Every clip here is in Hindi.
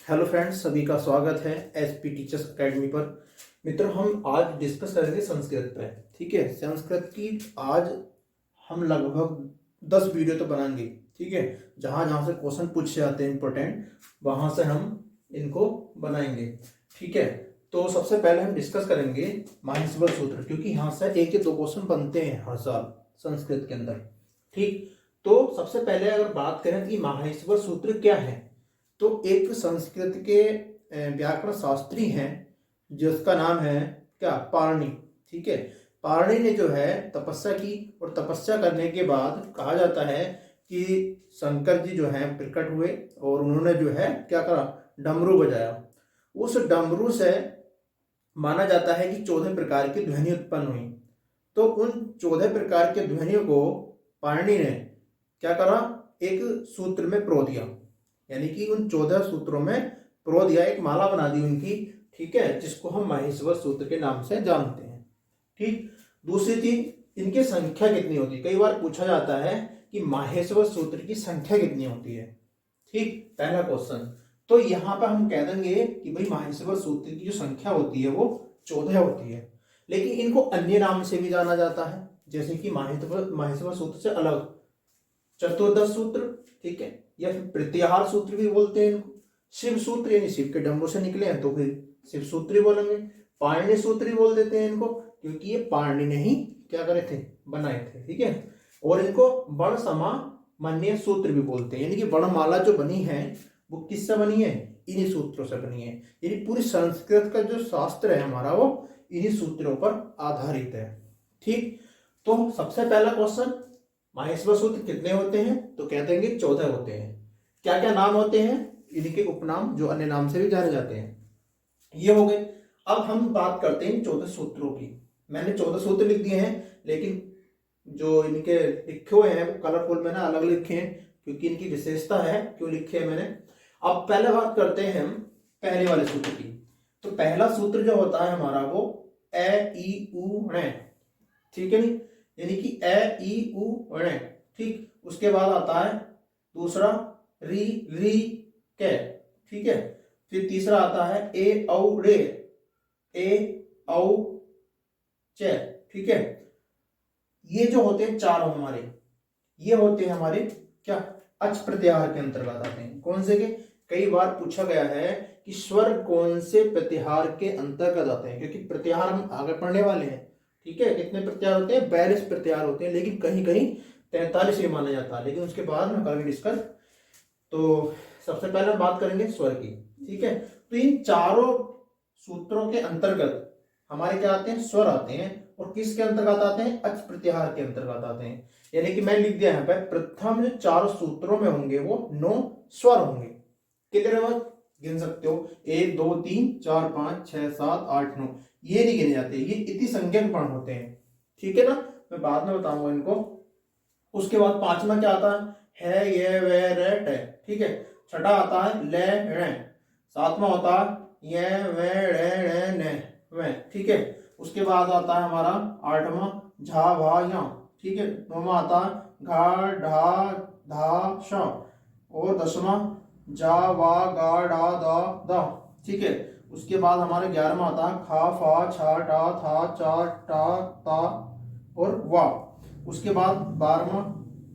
हेलो फ्रेंड्स, सभी का स्वागत है एसपी टीचर्स एकेडमी पर। मित्रों, हम आज डिस्कस करेंगे संस्कृत पे। ठीक है, संस्कृत की आज हम लगभग 10 वीडियो तो बनाएंगे। ठीक है, जहाँ जहाँ से क्वेश्चन पूछे जाते हैं इंपॉर्टेंट, वहाँ से हम इनको बनाएंगे। ठीक है, तो सबसे पहले हम डिस्कस करेंगे माहेश्वर सूत्र, क्योंकि यहाँ से एक या दो क्वेश्चन बनते हैं हर साल संस्कृत के अंदर। ठीक, तो सबसे पहले अगर बात करें कि माहेश्वर सूत्र क्या है, तो एक संस्कृत के व्याकरण शास्त्री हैं जिसका नाम है क्या, पाणिनि। ठीक है, पाणिनि ने जो है तपस्या की, और तपस्या करने के बाद कहा जाता है कि शंकर जी जो है प्रकट हुए और उन्होंने जो है क्या करा, डमरू बजाया। उस डमरू से माना जाता है कि 14 प्रकार की ध्वनि उत्पन्न हुई। तो उन 14 प्रकार के ध्वनियों को पाणिनि ने क्या करा, एक सूत्र में प्रो दिया, यानी कि उन 14 सूत्रों में प्रो दिया, एक माला बना दी उनकी। ठीक है, जिसको हम माहेश्वर सूत्र के नाम से जानते हैं। ठीक, दूसरी चीज, इनकी संख्या कितनी होती है, कई बार पूछा जाता है कि माहेश्वर सूत्र की संख्या कितनी होती है। ठीक, पहला क्वेश्चन। तो यहाँ पर हम कह देंगे कि भाई माहेश्वर सूत्र की जो संख्या होती है वो 14 होती है, लेकिन इनको अन्य नाम से भी जाना जाता है, जैसे कि माहेश्वर सूत्र से अलग चतुर्दश सूत्र, ठीक है, या फिर प्रत्याहार सूत्र भी बोलते हैं इनको। शिव सूत्र यानी शिव के डमरू से निकले हैं तो फिर शिव सूत्र ही बोलेंगे। पाणिनि सूत्र ही बोल देते हैं इनको, क्योंकि ये पाणिनि ने ही क्या करे थे, बनाए थे। ठीक है, और इनको वर्ण सामान्य सूत्र भी बोलते हैं, यानी कि वर्णमाला जो बनी है वो किससे बनी है, इन्हीं सूत्रों से बनी है। यानी पूरी संस्कृत का जो शास्त्र है हमारा वो इन्हीं सूत्रों पर आधारित है। ठीक, तो सबसे पहला क्वेश्चन, माहेश्वर सूत्र कितने होते हैं, तो कह देंगे 14 होते हैं। क्या क्या नाम होते हैं, इनके उपनाम जो अन्य नाम से भी जाने जाते हैं, ये हो गए। अब हम बात करते हैं 14 सूत्रों की। मैंने 14 सूत्र लिख दिए हैं, लेकिन जो इनके लिखे हुए हैं वो कलरफुल मैंने अलग लिखे हैं, क्योंकि इनकी विशेषता है क्यों लिखे हैं मैंने। अब पहले बात करते हैं हम पहले वाले सूत्र की। तो पहला सूत्र जो होता है हमारा वो ए ई उ ऋ। ठीक है नी, यानी कि ए ई उ ऋ। ठीक, उसके बाद आता है दूसरा री री के। ठीक है, फिर तीसरा आता है ए औ रे, ए औ चे। ठीक है, ये जो होते हैं चारों हमारे, ये होते हैं हमारे क्या, अच प्रत्याहार के अंतर्गत आते हैं। कौन से के, कई बार पूछा गया है कि स्वर कौन से प्रत्याहार के अंतर्गत आते हैं, क्योंकि प्रत्याहार हम आगे पढ़ने वाले हैं। ठीक है, कितने प्रत्याहार होते हैं, 42 प्रत्याहार होते हैं, लेकिन कहीं कहीं 43 भी माना जाता है, लेकिन उसके बाद में करेंगे डिस्कस। तो सबसे पहले हम बात करेंगे स्वर की। ठीक है, तो इन चारों सूत्रों के अंतर्गत हमारे क्या आते हैं, स्वर आते हैं। और किसके अंतर्गत आते हैं, अच प्रत्याहार के अंतर्गत आते हैं। यानी कि मैं लिख दिया यहाँ पे, प्रथम जो चारों सूत्रों में होंगे वो 9 स्वर होंगे। कितने बार गिन सकते हो, 1 2 3 4 5 6 7 8 9, ये नहीं गिने जाते, ये इति संज्ञक वर्ण होते हैं। ठीक है ना, मैं बाद में बताऊंगा इनको। उसके बाद पांचवा क्या आता है ये वे रे टे। ठीक है, छठा आता है ले रे, सातवां होता है ये वे रे रे ने वे। ठीक है, उसके बाद आता है हमारा आठवां झा भा या। ठीक है, नौवां आता है घा ढा धा श, और 10वां जा वा गा डा दा दा। ठीक है, उसके बाद हमारे 11वां आता है खा फा छा टा था चा टा ता और वा। उसके बाद 12वां,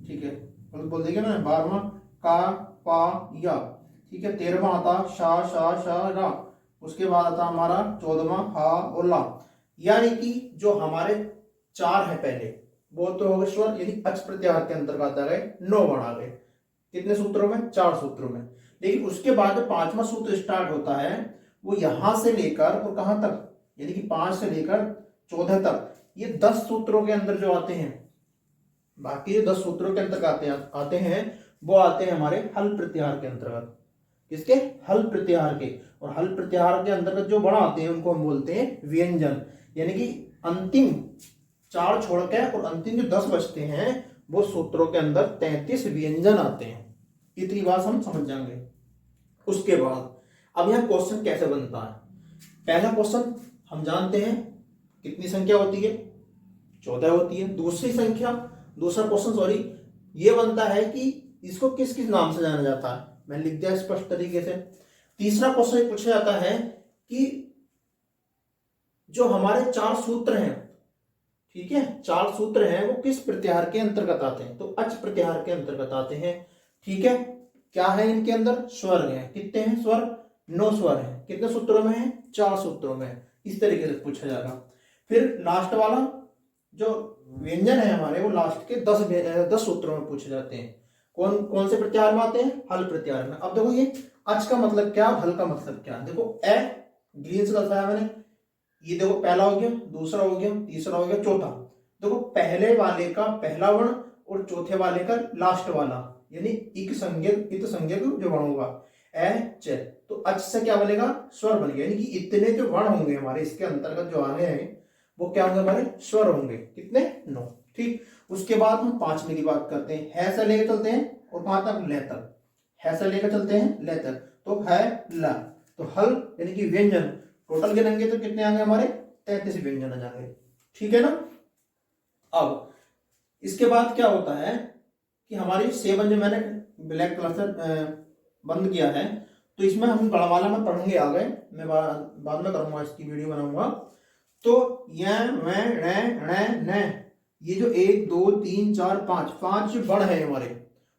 ठीक है बोल देंगे ना, 12वां का पा या। ठीक है, 13वां आता शा शा शा रा। उसके बाद आता हमारा 14वां हा और ला। यानी कि जो हमारे चार है पहले वो तो हो गए स्वर, यानी अच प्रत्याहार के अंतर्गत आ गए, 9 वर्ण आ गए। कितने सूत्रों में, 4 सूत्रों में। लेकिन उसके बाद जो 5वां सूत्र स्टार्ट होता है वो यहां से लेकर और कहां तक, यानी कि 5 से लेकर 14 तक, ये 10 सूत्रों के अंदर जो आते हैं। बाकी जो 10 सूत्रों के अंतर्गत आते हैं वो आते हैं हमारे हल प्रत्याहार के अंतर्गत। किसके, हल प्रत्याहार के। और हल प्रत्याहार के अंतर्गत जो वर्ण आते हैं उनको हम बोलते हैं व्यंजन। यानी कि अंतिम 4 छोड़ के और अंतिम जो 10 बचते हैं वो सूत्रों के अंदर 33 व्यंजन आते हैं। इतनी बात हम समझ जाएंगे। उसके बाद अब यह क्वेश्चन कैसे बनता है। पहला क्वेश्चन हम जानते हैं कितनी संख्या होती है, 14 होती है। दूसरा क्वेश्चन सॉरी, ये बनता है कि इसको किस किस नाम से जाना जाता है। मैं लिख दिया स्पष्ट तरीके से। तीसरा क्वेश्चन पूछा जाता है कि जो हमारे 4 सूत्र हैं, ठीक है, 4 सूत्र हैं, वो किस प्रत्याहार के अंतर्गत आते हैं? तो अच प्रत्याहार के अंतर्गत आते हैं। ठीक है, क्या है इनके अंदर? स्वर है। कितने हैं स्वर? 9 स्वर हैं। कितने सूत्रों में है? 4 सूत्रों में। इस तरीके से पूछा जाएगा। फिर लास्ट वाला जो व्यंजन है हमारे, वो लास्ट के 10 सूत्रों में पूछे जाते हैं। कौन कौन से प्रत्याहार में आते हैं? हल प्रत्याहार में। अब देखो ये अच का मतलब क्या, हल का मतलब क्या। देखो ए ग्रीन से दर्शाया मैंने, ये देखो पहला हो गया, दूसरा हो गया, तीसरा हो गया, चौथा। देखो पहले वाले का पहला वर्ण और चौथे वाले का लास्ट वाला, यानी इक संज्ञक इत संज्ञक जो वर्ण होगा ए च, तो अच से क्या बनेगा? स्वर बन गया। यानी कि इतने जो वर्ण होंगे हमारे इसके अंतर्गत जो आने हैं वो क्या होंगे? हमारे स्वर होंगे। कितने? 9। ठीक, उसके बाद हम 5वें की बात करते हैं। है से लेकर चलते हैं और कहां तक? ले तक। है से लेकर चलते हैं ले तक, तो है ला, तो हल यानी कि व्यंजन टोटल गिनेंगे तो कितने आएंगे हमारे? 33 व्यंजन आ जाएंगे। ठीक है ना। अब इसके बाद क्या होता है कि हमारी 7 जो मैंने ब्लैक कलर से बंद किया है, तो इसमें हम गढ़वाला में पढ़ेंगे आगे, मैं बाद में करूंगा, इसकी वीडियो बनाऊंगा। तो ये जो 1 2 3 4 5 वर्ण है हमारे,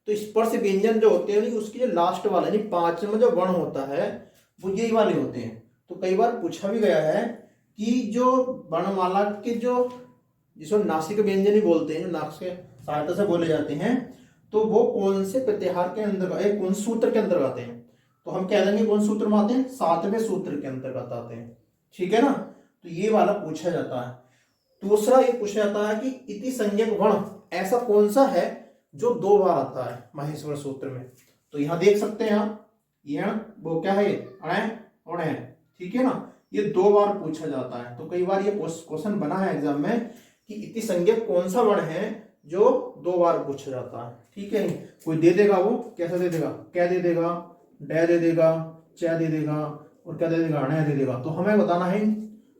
तो स्पर्श व्यंजन जो होते हैं उसकी जो लास्ट वाला यानी 5 में जो वर्ण होता है वो यही वाले होते हैं। तो कई बार पूछा भी गया है कि जो वर्णमाला के जो जिसको नासिक व्यंजन ही बोलते हैं, जो नाक के सहायता से बोले जाते हैं, तो वो कौन से प्रत्याहार के अंतर्गत, कौन सूत्र के अंतर्गत आते हैं? तो हम कह देंगे कौन सूत्र में आते हैं? 7वें सूत्र के अंतर्गत आते हैं। ठीक है ना। तो ये वाला पूछा जाता है। दूसरा ये पूछा जाता है कि इति संज्ञक वर्ण ऐसा कौन सा है जो 2 बार आता है माहेश्वर सूत्र में? तो यहां देख सकते हैं आप, ये वो क्या है? अण है। ठीक है ना, ये 2 बार पूछा जाता है। तो कई बार ये क्वेश्चन बना है एग्जाम में कि इति संज्ञक कौन सा वर्ण है जो 2 बार पूछा जाता है। ठीक है, कोई दे देगा, वो कैसा दे देगा? क्या दे देगा? डे दे देगा, च दे देगा, और क्या दे देगा? अण दे देगा। तो हमें बताना है इन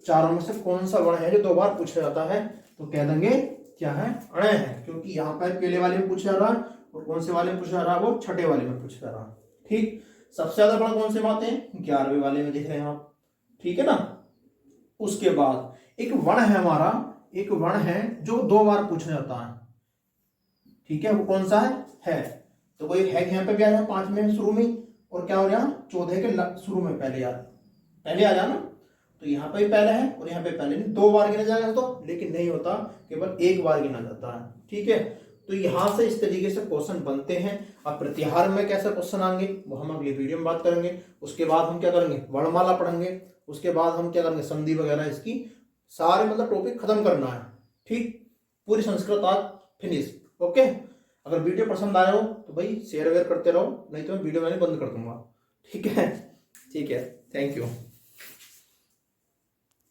चारों में से कौन सा वर्ण है जो 2 बार पूछा जाता है। तो कह देंगे क्या है? अण है, क्योंकि यहाँ पर पहले वाले में पूछा जा रहा है और कौन से वाले में पूछा जा रहा है? वो छठे वाले में पूछा जा रहा है। ठीक, सबसे ज्यादा बड़ा कौन से में आते हैं? 11वें वाले में दिख रहे हैं आप। ठीक है ना। उसके बाद एक वर्ण है हमारा, एक वर्ण है जो 2 बार पूछा जाता है। ठीक है, वो कौन सा है? तो कोई है यहाँ पे भी आया 5वें शुरू में, और क्या हो रहा है? 14 के शुरू में पहले पहले आ जाना। तो यहाँ पे भी पहले है और यहाँ पे पहले नहीं, 2 बार गिना जाएगा तो, लेकिन नहीं होता, केवल 1 बार गिना जाता है। ठीक है, तो यहां से इस तरीके से क्वेश्चन बनते हैं। अब प्रत्याहार में कैसे क्वेश्चन आएंगे वो हम अगली वीडियो में बात करेंगे। उसके बाद हम क्या करेंगे? वर्णमाला पढ़ेंगे। उसके बाद हम क्या करेंगे? संधि वगैरह, इसकी सारे मतलब टॉपिक खत्म करना है। ठीक, पूरी संस्कृत आज फिनिश। ओके, अगर वीडियो पसंद आया हो तो भाई शेयर वेयर करते रहो, नहीं तो मैं वीडियो मैंने बंद कर दूंगा। ठीक है, ठीक है, थैंक यू।